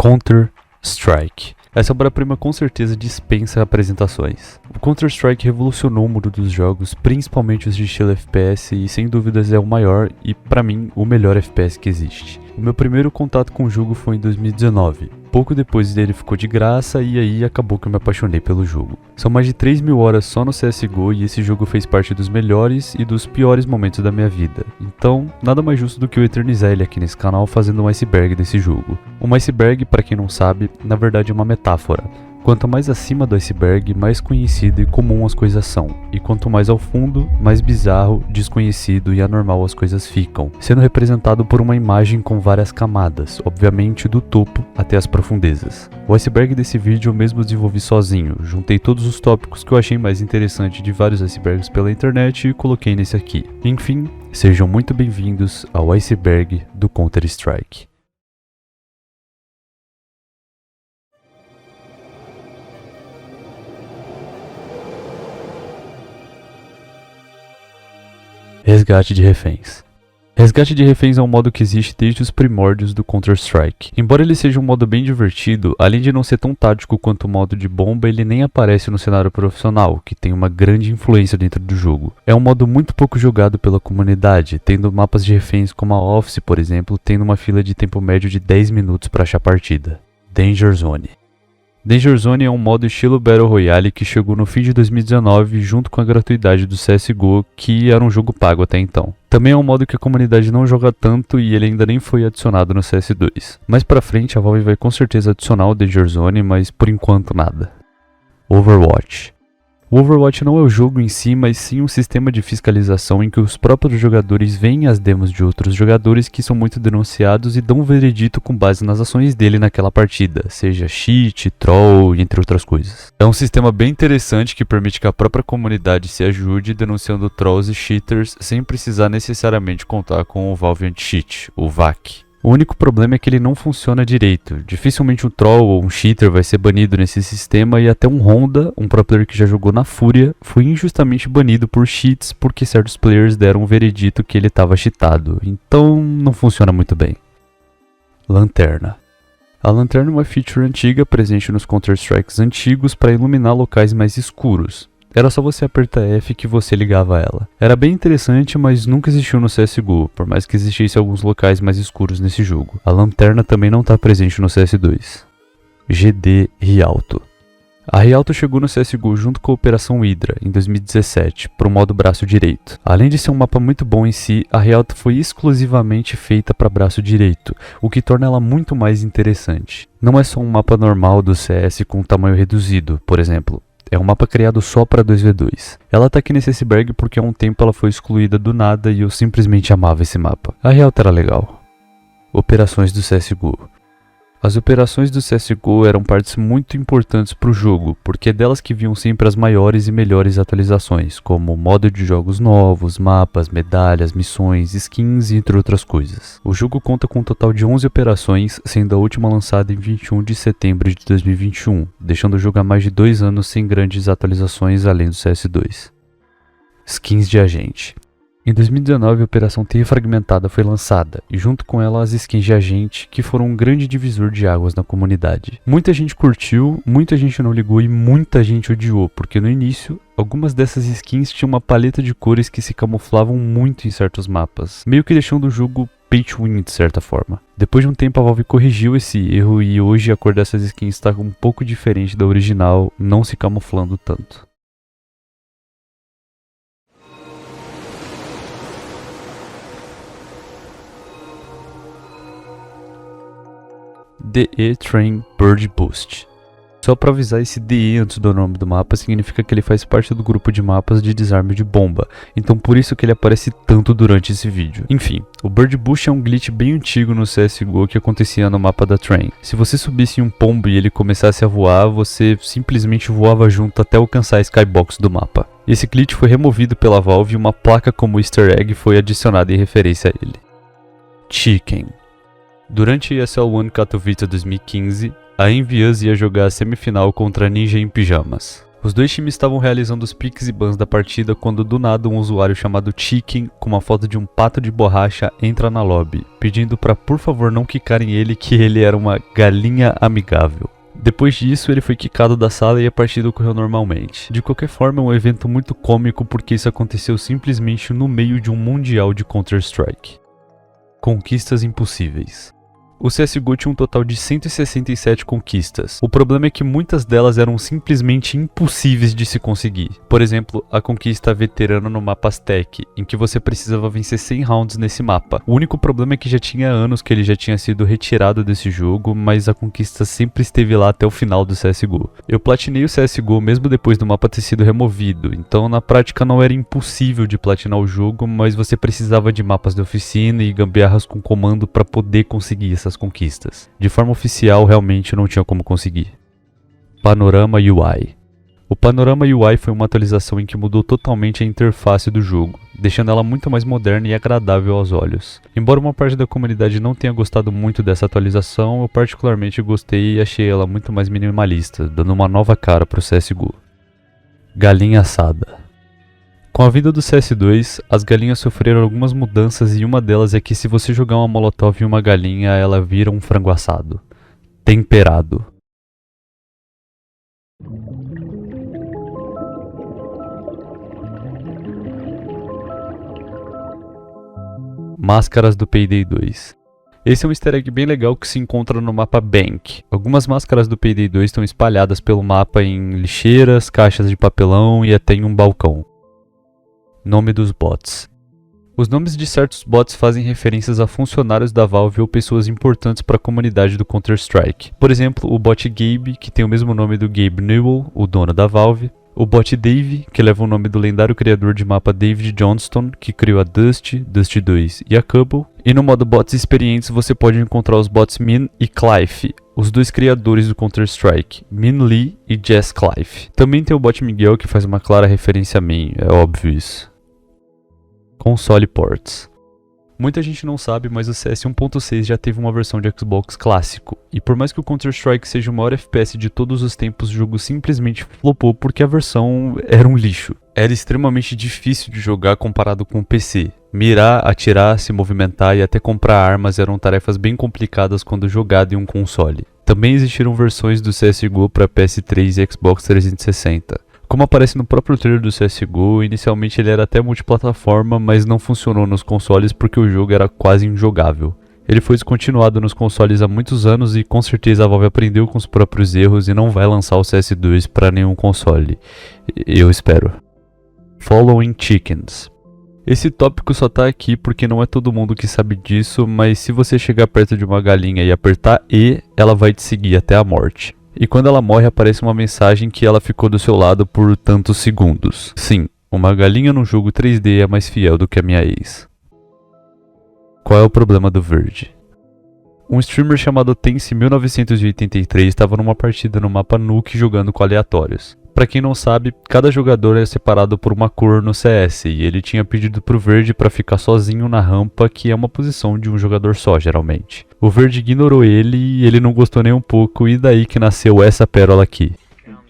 Counter-Strike. Essa obra-prima com certeza dispensa apresentações. O Counter-Strike revolucionou o mundo dos jogos, principalmente os de estilo FPS, e sem dúvidas é o maior e, pra mim, o melhor FPS que existe. O meu primeiro contato com o jogo foi em 2019. Pouco depois dele ficou de graça e aí acabou que eu me apaixonei pelo jogo. São mais de 3.000 horas só no CSGO e esse jogo fez parte dos melhores e dos piores momentos da minha vida. Então, nada mais justo do que eu eternizar ele aqui nesse canal fazendo um iceberg desse jogo. Um iceberg, para quem não sabe, na verdade é uma metáfora. Quanto mais acima do iceberg, mais conhecido e comum as coisas são. E quanto mais ao fundo, mais bizarro, desconhecido e anormal as coisas ficam, sendo representado por uma imagem com várias camadas, obviamente do topo até as profundezas. O iceberg desse vídeo eu mesmo desenvolvi sozinho, juntei todos os tópicos que eu achei mais interessante de vários icebergs pela internet e coloquei nesse aqui. Enfim, sejam muito bem-vindos ao iceberg do Counter-Strike. Resgate de reféns. Resgate de reféns é um modo que existe desde os primórdios do Counter-Strike. Embora ele seja um modo bem divertido, além de não ser tão tático quanto o modo de bomba, ele nem aparece no cenário profissional, que tem uma grande influência dentro do jogo. É um modo muito pouco jogado pela comunidade, tendo mapas de reféns como a Office, por exemplo, tendo uma fila de tempo médio de 10 minutos para achar partida. Danger Zone. Danger Zone é um modo estilo Battle Royale que chegou no fim de 2019 junto com a gratuidade do CSGO, que era um jogo pago até então. Também é um modo que a comunidade não joga tanto e ele ainda nem foi adicionado no CS2. Mais pra frente a Valve vai com certeza adicionar o Danger Zone, mas por enquanto nada. Overwatch. O Overwatch não é o jogo em si, mas sim um sistema de fiscalização em que os próprios jogadores veem as demos de outros jogadores que são muito denunciados e dão um veredito com base nas ações dele naquela partida, seja cheat, troll, entre outras coisas. É um sistema bem interessante que permite que a própria comunidade se ajude denunciando trolls e cheaters sem precisar necessariamente contar com o Valve Anti-Cheat, o VAC. O único problema é que ele não funciona direito. Dificilmente um troll ou um cheater vai ser banido nesse sistema e até um Honda, um pro player que já jogou na Fúria, foi injustamente banido por cheats porque certos players deram um veredito que ele estava cheatado. Então não funciona muito bem. Lanterna. A lanterna é uma feature antiga presente nos Counter-Strikes antigos para iluminar locais mais escuros. Era só você apertar F que você ligava ela. Era bem interessante, mas nunca existiu no CSGO, por mais que existissem alguns locais mais escuros nesse jogo. A lanterna também não está presente no CS2. GD Rialto. A Rialto chegou no CSGO junto com a Operação Hydra, em 2017, para o modo braço direito. Além de ser um mapa muito bom em si, a Rialto foi exclusivamente feita para braço direito, o que torna ela muito mais interessante. Não é só um mapa normal do CS com tamanho reduzido, por exemplo. É um mapa criado só para 2v2. Ela tá aqui nesse iceberg porque há um tempo ela foi excluída do nada e eu simplesmente amava esse mapa. A Rialto era legal. Operações do CSGO. As operações do CSGO eram partes muito importantes para o jogo, porque é delas que vinham sempre as maiores e melhores atualizações, como modo de jogos novos, mapas, medalhas, missões, skins e entre outras coisas. O jogo conta com um total de 11 operações, sendo a última lançada em 21 de setembro de 2021, deixando o jogo há mais de 2 anos sem grandes atualizações além do CS2. Skins de agente. Em 2019, a Operação Terra Fragmentada foi lançada, e junto com ela as skins de agente, que foram um grande divisor de águas na comunidade. Muita gente curtiu, muita gente não ligou e muita gente odiou, porque no início, algumas dessas skins tinham uma paleta de cores que se camuflavam muito em certos mapas, meio que deixando o jogo pay to win de certa forma. Depois de um tempo a Valve corrigiu esse erro e hoje a cor dessas skins está um pouco diferente da original, não se camuflando tanto. DE Train Bird Boost. Só para avisar, esse DE antes do nome do mapa significa que ele faz parte do grupo de mapas de desarme de bomba, então por isso que ele aparece tanto durante esse vídeo. Enfim, o Bird Boost é um glitch bem antigo no CSGO que acontecia no mapa da Train. Se você subisse em um pombo e ele começasse a voar, você simplesmente voava junto até alcançar a skybox do mapa. Esse glitch foi removido pela Valve e uma placa como easter egg foi adicionada em referência a ele. Chicken. Durante a ESL One Katowice 2015, a Envious ia jogar a semifinal contra a Ninja em Pijamas. Os dois times estavam realizando os picks e bans da partida quando do nada um usuário chamado Chicken, com uma foto de um pato de borracha, entra na lobby, pedindo para por favor não quicarem ele, que ele era uma galinha amigável. Depois disso, ele foi quicado da sala e a partida ocorreu normalmente. De qualquer forma, é um evento muito cômico porque isso aconteceu simplesmente no meio de um mundial de Counter-Strike. Conquistas impossíveis. O CSGO tinha um total de 167 conquistas. O problema é que muitas delas eram simplesmente impossíveis de se conseguir. Por exemplo, a conquista veterano no mapa Aztec, em que você precisava vencer 100 rounds nesse mapa. O único problema é que já tinha anos que ele já tinha sido retirado desse jogo, mas a conquista sempre esteve lá até o final do CSGO. Eu platinei o CSGO mesmo depois do mapa ter sido removido, então na prática não era impossível de platinar o jogo, mas você precisava de mapas de oficina e gambiarras com comando para poder conseguir essas conquistas. De forma oficial, realmente não tinha como conseguir. Panorama UI. O Panorama UI foi uma atualização em que mudou totalmente a interface do jogo, deixando ela muito mais moderna e agradável aos olhos. Embora uma parte da comunidade não tenha gostado muito dessa atualização, eu particularmente gostei e achei ela muito mais minimalista, dando uma nova cara para o CSGO. Galinha assada. Com a vinda do CS2, as galinhas sofreram algumas mudanças e uma delas é que se você jogar uma molotov em uma galinha, ela vira um frango assado. Temperado. Máscaras do Payday 2. Esse é um easter egg bem legal que se encontra no mapa Bank. Algumas máscaras do Payday 2 estão espalhadas pelo mapa em lixeiras, caixas de papelão e até em um balcão. Nome dos bots. Os nomes de certos bots fazem referências a funcionários da Valve ou pessoas importantes para a comunidade do Counter-Strike. Por exemplo, o bot Gabe, que tem o mesmo nome do Gabe Newell, o dono da Valve. O bot Dave, que leva o nome do lendário criador de mapa David Johnston, que criou a Dust, Dust 2 e a Cubble. E no modo bots experientes você pode encontrar os bots Min e Clive, os dois criadores do Counter-Strike, Min Lee e Jess Clive. Também tem o bot Miguel, que faz uma clara referência a mim, é óbvio isso. Console ports. Muita gente não sabe, mas o CS 1.6 já teve uma versão de Xbox clássico, e por mais que o Counter-Strike seja o maior FPS de todos os tempos, o jogo simplesmente flopou porque a versão era um lixo. Era extremamente difícil de jogar comparado com o PC. Mirar, atirar, se movimentar e até comprar armas eram tarefas bem complicadas quando jogado em um console. Também existiram versões do CSGO para PS3 e Xbox 360. Como aparece no próprio trailer do CSGO, inicialmente ele era até multiplataforma, mas não funcionou nos consoles porque o jogo era quase injogável. Ele foi descontinuado nos consoles há muitos anos e com certeza a Valve aprendeu com os próprios erros e não vai lançar o CS2 para nenhum console. Eu espero. Following Chickens. Esse tópico só tá aqui porque não é todo mundo que sabe disso, mas se você chegar perto de uma galinha e apertar E, ela vai te seguir até a morte. E quando ela morre aparece uma mensagem que ela ficou do seu lado por tantos segundos. Sim, uma galinha num jogo 3D é mais fiel do que a minha ex. Qual é o problema do Verge? Um streamer chamado Tense1983 estava numa partida no mapa Nuke jogando com aleatórios. Pra quem não sabe, cada jogador é separado por uma cor no CS e ele tinha pedido pro Verde pra ficar sozinho na rampa, que é uma posição de um jogador só, geralmente. O Verde ignorou ele e ele não gostou nem um pouco, e daí que nasceu essa pérola aqui.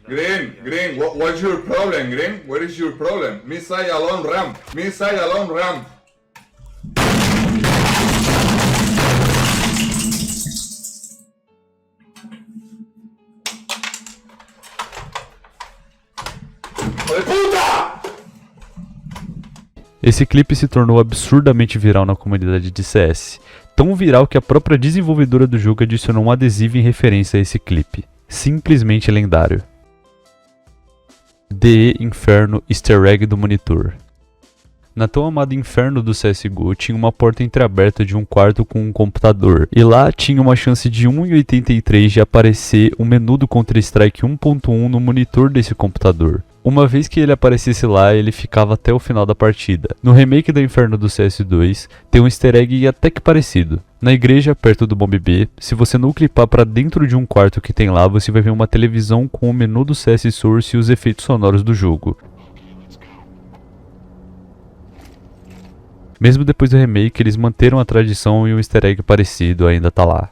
Green, what's your problem, Green? What is your problem? Missile alone ramp, missile alone ramp. Puta! Esse clipe se tornou absurdamente viral na comunidade de CS. Tão viral que a própria desenvolvedora do jogo adicionou um adesivo em referência a esse clipe. Simplesmente lendário. DE Inferno Easter Egg do monitor. Na tão amada Inferno do CSGO tinha uma porta entreaberta de um quarto com um computador, e lá tinha uma chance de 1/83 de aparecer o menu do Counter-Strike 1.1 no monitor desse computador. Uma vez que ele aparecesse lá, ele ficava até o final da partida. No remake da Inferno do CS2, tem um easter egg até que parecido. Na igreja, perto do Bomb B, se você não clipar para dentro de um quarto que tem lá, você vai ver uma televisão com o menu do CS Source e os efeitos sonoros do jogo. Mesmo depois do remake, eles manteram a tradição e um easter egg parecido ainda tá lá.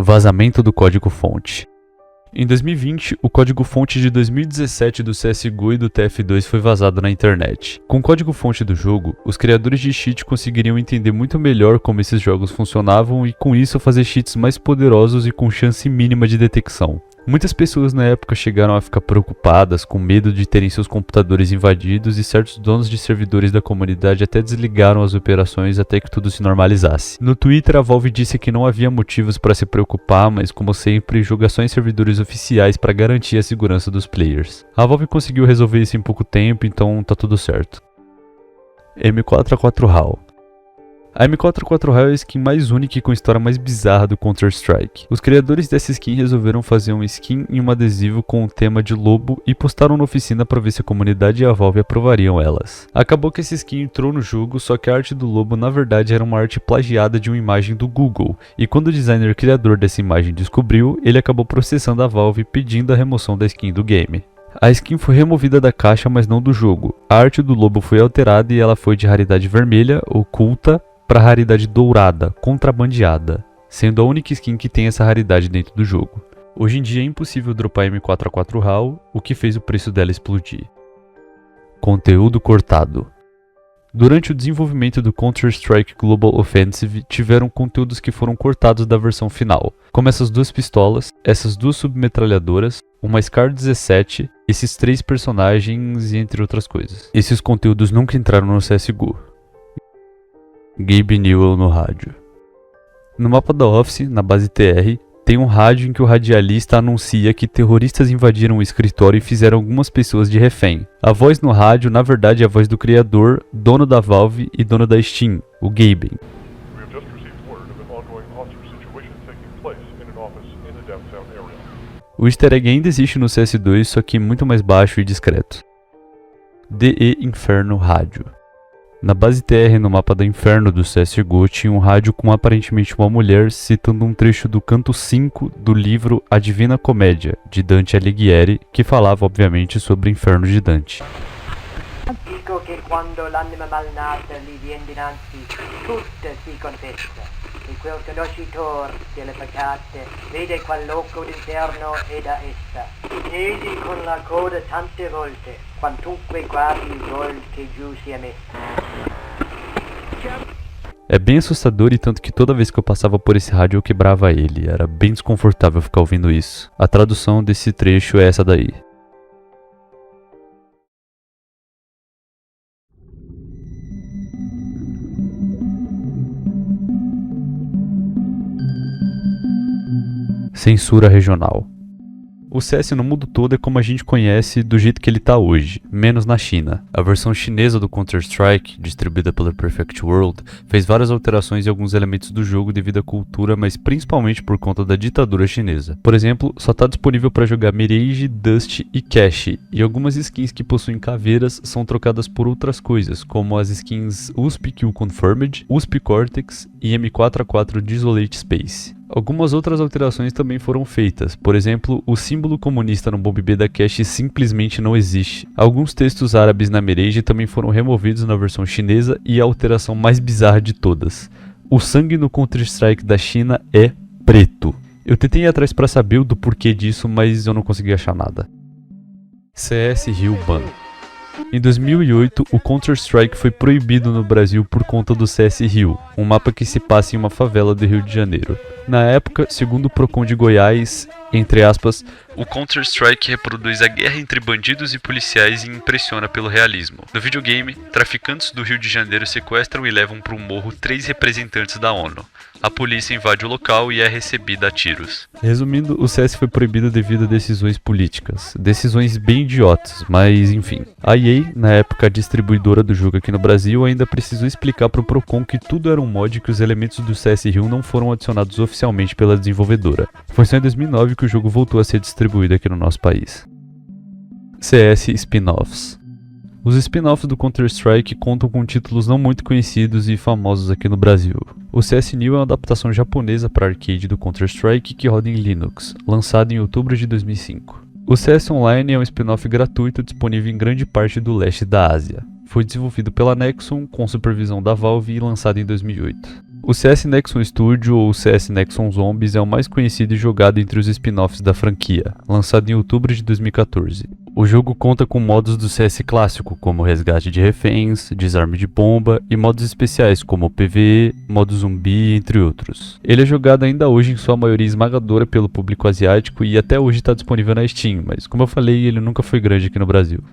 Vazamento do código-fonte. Em 2020, o código-fonte de 2017 do CSGO e do TF2 foi vazado na internet. Com o código-fonte do jogo, os criadores de cheat conseguiriam entender muito melhor como esses jogos funcionavam e com isso fazer cheats mais poderosos e com chance mínima de detecção. Muitas pessoas na época chegaram a ficar preocupadas, com medo de terem seus computadores invadidos e certos donos de servidores da comunidade até desligaram as operações até que tudo se normalizasse. No Twitter, a Valve disse que não havia motivos para se preocupar, mas como sempre, joga só em servidores oficiais para garantir a segurança dos players. A Valve conseguiu resolver isso em pouco tempo, então tá tudo certo. M4A4 HAL. A M4A4 HAL é a skin mais única e com a história mais bizarra do Counter-Strike. Os criadores dessa skin resolveram fazer um skin e um adesivo com o tema de lobo e postaram na oficina para ver se a comunidade e a Valve aprovariam elas. Acabou que essa skin entrou no jogo, só que a arte do lobo na verdade era uma arte plagiada de uma imagem do Google, e quando o designer criador dessa imagem descobriu, ele acabou processando a Valve pedindo a remoção da skin do game. A skin foi removida da caixa, mas não do jogo. A arte do lobo foi alterada e ela foi de raridade vermelha, oculta, para raridade dourada, contrabandeada, sendo a única skin que tem essa raridade dentro do jogo. Hoje em dia é impossível dropar M4A4 HAL, o que fez o preço dela explodir. Conteúdo cortado. Durante o desenvolvimento do Counter-Strike Global Offensive, tiveram conteúdos que foram cortados da versão final, como essas duas pistolas, essas duas submetralhadoras, uma SCAR 17, esses 3 personagens e entre outras coisas. Esses conteúdos nunca entraram no CSGO. Gabe Newell no rádio. No mapa da Office, na base TR, tem um rádio em que o radialista anuncia que terroristas invadiram o escritório e fizeram algumas pessoas de refém. A voz no rádio, na verdade, é a voz do criador, dono da Valve e dono da Steam, o Gaben. O easter egg ainda existe no CS2, só que muito mais baixo e discreto. DE Inferno Rádio. Na base TR, no mapa da Inferno do CSGO, tinha um rádio com aparentemente uma mulher citando um trecho do canto 5 do livro A Divina Comédia, de Dante Alighieri, que falava, obviamente, sobre o inferno de Dante. Dico che quando l'anima malnata gli viene dinanzi, tutta si confessa, e quel conoscitor delle peccate vede qual loco d'inferno è da essa. Chiedi con la coda tante volte, quantunque guardi il gol che giù sia messa. É bem assustador e tanto que toda vez que eu passava por esse rádio eu quebrava ele, era bem desconfortável ficar ouvindo isso. A tradução desse trecho é essa daí. Censura regional. O CS no mundo todo é como a gente conhece do jeito que ele tá hoje, menos na China. A versão chinesa do Counter-Strike, distribuída pela Perfect World, fez várias alterações em alguns elementos do jogo devido à cultura, mas principalmente por conta da ditadura chinesa. Por exemplo, só tá disponível para jogar Mirage, Dust e Cache, e algumas skins que possuem caveiras são trocadas por outras coisas, como as skins USP Kill Confirmed, USP Cortex e M4A4 Desolate Space. Algumas outras alterações também foram feitas, por exemplo, o símbolo comunista no Bomb B da Cache simplesmente não existe. Alguns textos árabes na Mirage também foram removidos na versão chinesa e a alteração mais bizarra de todas: o sangue no Counter-Strike da China é preto. Eu tentei ir atrás para saber do porquê disso, mas eu não consegui achar nada. CS Rio Ban. Em 2008, o Counter-Strike foi proibido no Brasil por conta do CS Rio, um mapa que se passa em uma favela do Rio de Janeiro. Na época, segundo o Procon de Goiás, entre aspas, o Counter-Strike reproduz a guerra entre bandidos e policiais e impressiona pelo realismo. No videogame, traficantes do Rio de Janeiro sequestram e levam para um morro 3 representantes da ONU. A polícia invade o local e é recebida a tiros. Resumindo, o CS foi proibido devido a decisões políticas. Decisões bem idiotas, mas enfim. A EA, na época distribuidora do jogo aqui no Brasil, ainda precisou explicar para o Procon que tudo era um mod e que os elementos do CS Rio não foram adicionados oficialmente pela desenvolvedora. Foi só em 2009 que o jogo voltou a ser distribuído aqui no nosso país. CS Spin-Offs. Os spin-offs do Counter-Strike contam com títulos não muito conhecidos e famosos aqui no Brasil. O CS New é uma adaptação japonesa para arcade do Counter-Strike que roda em Linux, lançado em outubro de 2005. O CS Online é um spin-off gratuito disponível em grande parte do leste da Ásia. Foi desenvolvido pela Nexon, com supervisão da Valve e lançado em 2008. O CS Nexon Studio ou CS Nexon Zombies é o mais conhecido e jogado entre os spin-offs da franquia, lançado em outubro de 2014. O jogo conta com modos do CS clássico, como resgate de reféns, desarme de bomba e modos especiais como PvE, modo zumbi, entre outros. Ele é jogado ainda hoje em sua maioria esmagadora pelo público asiático e até hoje está disponível na Steam, mas como eu falei, ele nunca foi grande aqui no Brasil.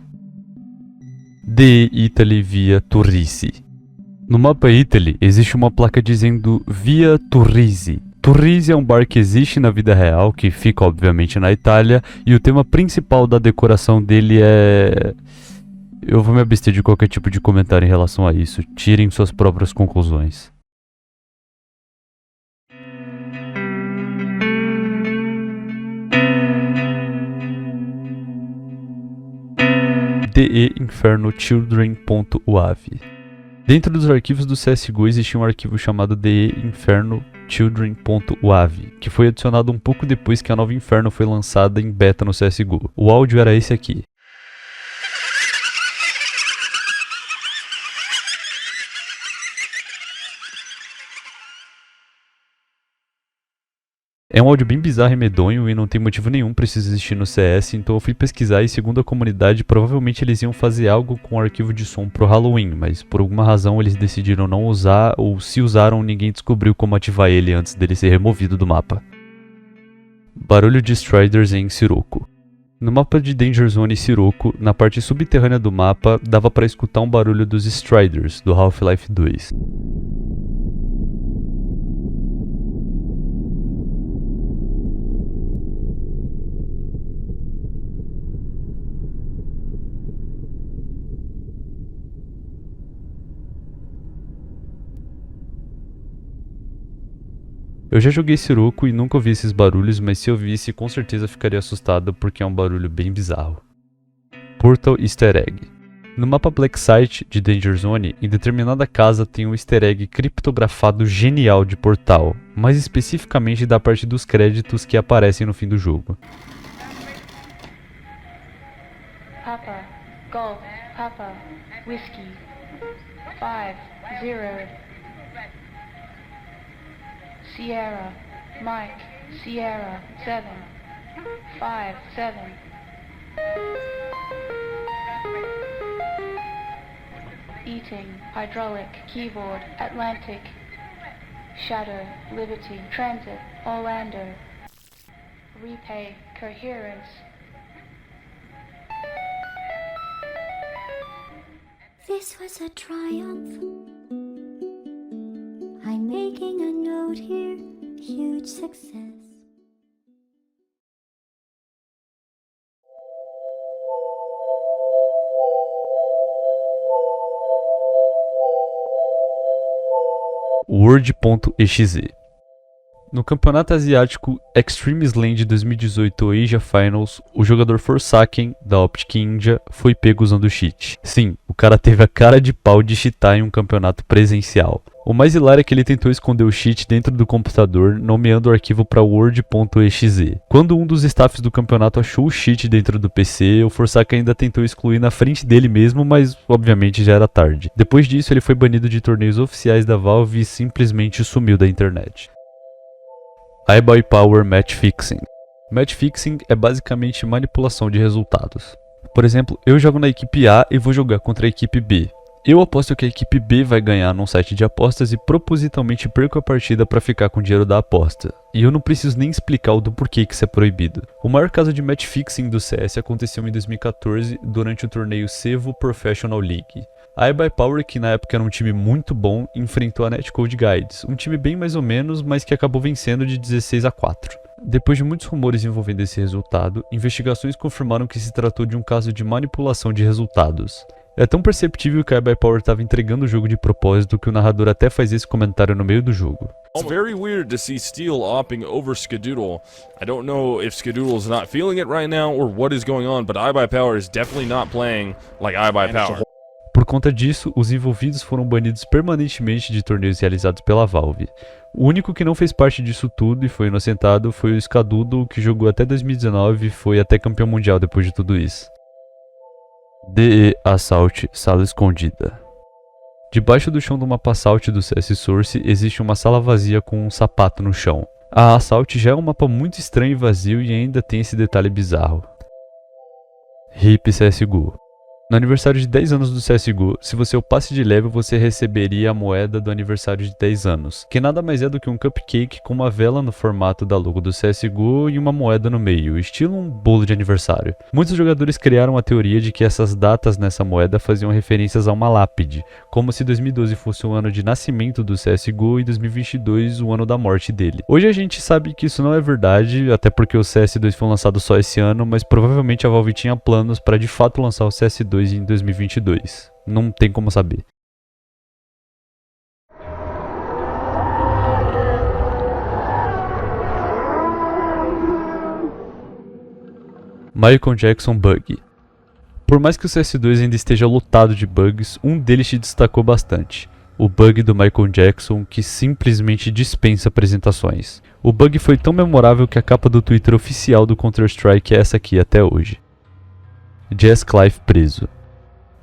DE Italy via Turrisi. No mapa Italy, existe uma placa dizendo Via Turrisi. Turrisi é um bar que existe na vida real, que fica obviamente na Itália, e o tema principal da decoração dele é... Eu vou me abster de qualquer tipo de comentário em relação a isso, tirem suas próprias conclusões. DE Inferno Children.uav. Dentro dos arquivos do CSGO existia um arquivo chamado DE Inferno Children.uav, que foi adicionado um pouco depois que a nova Inferno foi lançada em beta no CSGO. O áudio era esse aqui. É um áudio bem bizarro e medonho e não tem motivo nenhum para isso existir no CS, então eu fui pesquisar e segundo a comunidade provavelmente eles iam fazer algo com o arquivo de som pro Halloween, mas por alguma razão eles decidiram não usar, ou se usaram ninguém descobriu como ativar ele antes dele ser removido do mapa. Barulho de Striders em Sirocco. No mapa de Danger Zone Sirocco, na parte subterrânea do mapa, dava para escutar um barulho dos Striders do Half-Life 2. Eu já joguei Sirocco e nunca ouvi esses barulhos, mas se eu visse com certeza ficaria assustado porque é um barulho bem bizarro. Portal Easter Egg. No mapa Black Site de Danger Zone, em determinada casa tem um easter egg criptografado genial de Portal, mais especificamente da parte dos créditos que aparecem no fim do jogo. Papa, Golf, Papa, Whiskey, 5-0. Sierra, Mike, Sierra, 7-5-7. Eating, Hydraulic, Keyboard, Atlantic, Shadow, Liberty, Transit, Orlando. Repay, Coherence. This was a triumph. I'm making a note here, huge success. Word.exe. No campeonato asiático Extreme Slam de 2018 Asia Finals, o jogador Forsaken, da Optic India, foi pego usando cheat. Sim, o cara teve a cara de pau de cheatar em um campeonato presencial. O mais hilário é que ele tentou esconder o cheat dentro do computador, nomeando o arquivo para Word.exe. Quando um dos staffs do campeonato achou o cheat dentro do PC, o Forsaken ainda tentou excluir na frente dele mesmo, mas obviamente já era tarde. Depois disso, ele foi banido de torneios oficiais da Valve e simplesmente sumiu da internet. iBuyPower Match Fixing. Match Fixing é basicamente manipulação de resultados. Por exemplo, eu jogo na equipe A e vou jogar contra a equipe B. Eu aposto que a equipe B vai ganhar num site de apostas e propositalmente perco a partida para ficar com o dinheiro da aposta. E eu não preciso nem explicar o do porquê que isso é proibido. O maior caso de match fixing do CS aconteceu em 2014 durante o torneio Cevo Professional League. A iBuyPower, que na época era um time muito bom, enfrentou a Netcode Guides, um time bem mais ou menos, mas que acabou vencendo de 16-4. Depois de muitos rumores envolvendo esse resultado, investigações confirmaram que se tratou de um caso de manipulação de resultados. É tão perceptível que a iBuyPower estava entregando o jogo de propósito que o narrador até faz esse comentário no meio do jogo. It's very weird to see Steel opting over Skadoodle. I don't know if Skadoodle is not feeling it right now or what is going on, but iBuyPower is definitely not playing like iBuyPower. Por conta disso, os envolvidos foram banidos permanentemente de torneios realizados pela Valve. O único que não fez parte disso tudo e foi inocentado foi o Skadoodle, que jogou até 2019 e foi até campeão mundial depois de tudo isso. DE Assault Sala Escondida. Debaixo do chão do mapa Assault do CS Source existe uma sala vazia com um sapato no chão. A Assault já é um mapa muito estranho e vazio e ainda tem esse detalhe bizarro. RIP CSGO. No aniversário de 10 anos do CSGO, se você upasse de level, você receberia a moeda do aniversário de 10 anos, que nada mais é do que um cupcake com uma vela no formato da logo do CSGO e uma moeda no meio, estilo um bolo de aniversário. Muitos jogadores criaram a teoria de que essas datas nessa moeda faziam referências a uma lápide, como se 2012 fosse o ano de nascimento do CSGO e 2022 o ano da morte dele. Hoje a gente sabe que isso não é verdade, até porque o CS2 foi lançado só esse ano, mas provavelmente a Valve tinha planos para de fato lançar o CS2 em 2022. Não tem como saber. Michael Jackson Bug. Por mais que o CS2 ainda esteja lotado de bugs, um deles te destacou bastante. O bug do Michael Jackson, que simplesmente dispensa apresentações. O bug foi tão memorável que a capa do Twitter oficial do Counter-Strike é essa aqui até hoje. Jazz Clive preso.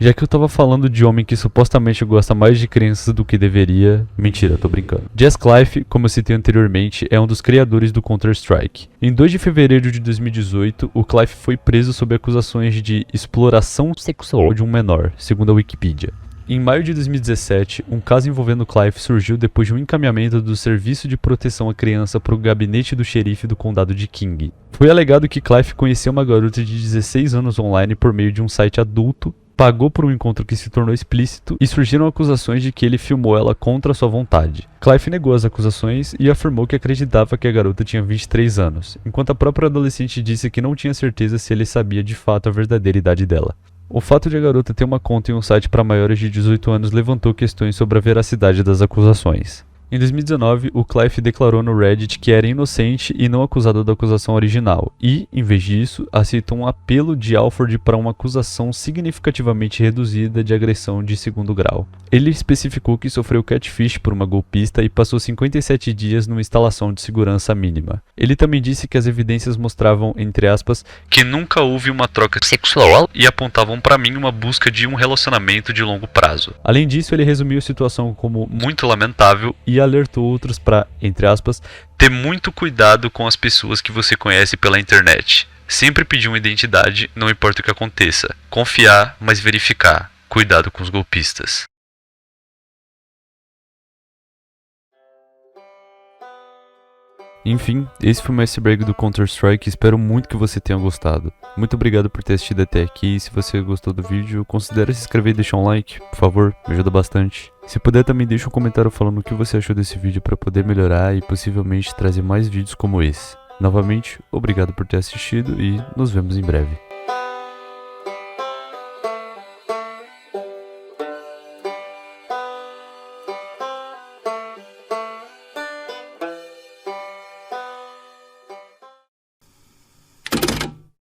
Já que eu tava falando de homem que supostamente gosta mais de crianças do que deveria... Mentira, tô brincando. Jazz Clive, como eu citei anteriormente, é um dos criadores do Counter-Strike. Em 2 de fevereiro de 2018, o Clive foi preso sob acusações de exploração sexual de um menor, segundo a Wikipedia. Em maio de 2017, um caso envolvendo Clive surgiu depois de um encaminhamento do Serviço de Proteção à Criança para o gabinete do xerife do condado de King. Foi alegado que Clive conheceu uma garota de 16 anos online por meio de um site adulto, pagou por um encontro que se tornou explícito e surgiram acusações de que ele filmou ela contra sua vontade. Clive negou as acusações e afirmou que acreditava que a garota tinha 23 anos, enquanto a própria adolescente disse que não tinha certeza se ele sabia de fato a verdadeira idade dela. O fato de a garota ter uma conta em um site para maiores de 18 anos levantou questões sobre a veracidade das acusações. Em 2019, o Clive declarou no Reddit que era inocente e não acusado da acusação original e, em vez disso, aceitou um apelo de Alford para uma acusação significativamente reduzida de agressão de segundo grau. Ele especificou que sofreu catfish por uma golpista e passou 57 dias numa instalação de segurança mínima. Ele também disse que as evidências mostravam, entre aspas, que nunca houve uma troca sexual e apontavam para mim uma busca de um relacionamento de longo prazo. Além disso, ele resumiu a situação como muito lamentável e alertou outros para, entre aspas, ter muito cuidado com as pessoas que você conhece pela internet. Sempre pedir uma identidade, não importa o que aconteça. Confiar, mas verificar. Cuidado com os golpistas. Enfim, esse foi o iceberg do Counter-Strike, espero muito que você tenha gostado. Muito obrigado por ter assistido até aqui, e se você gostou do vídeo, considere se inscrever e deixar um like, por favor, me ajuda bastante. Se puder também deixa um comentário falando o que você achou desse vídeo para poder melhorar e possivelmente trazer mais vídeos como esse. Novamente, obrigado por ter assistido e nos vemos em breve.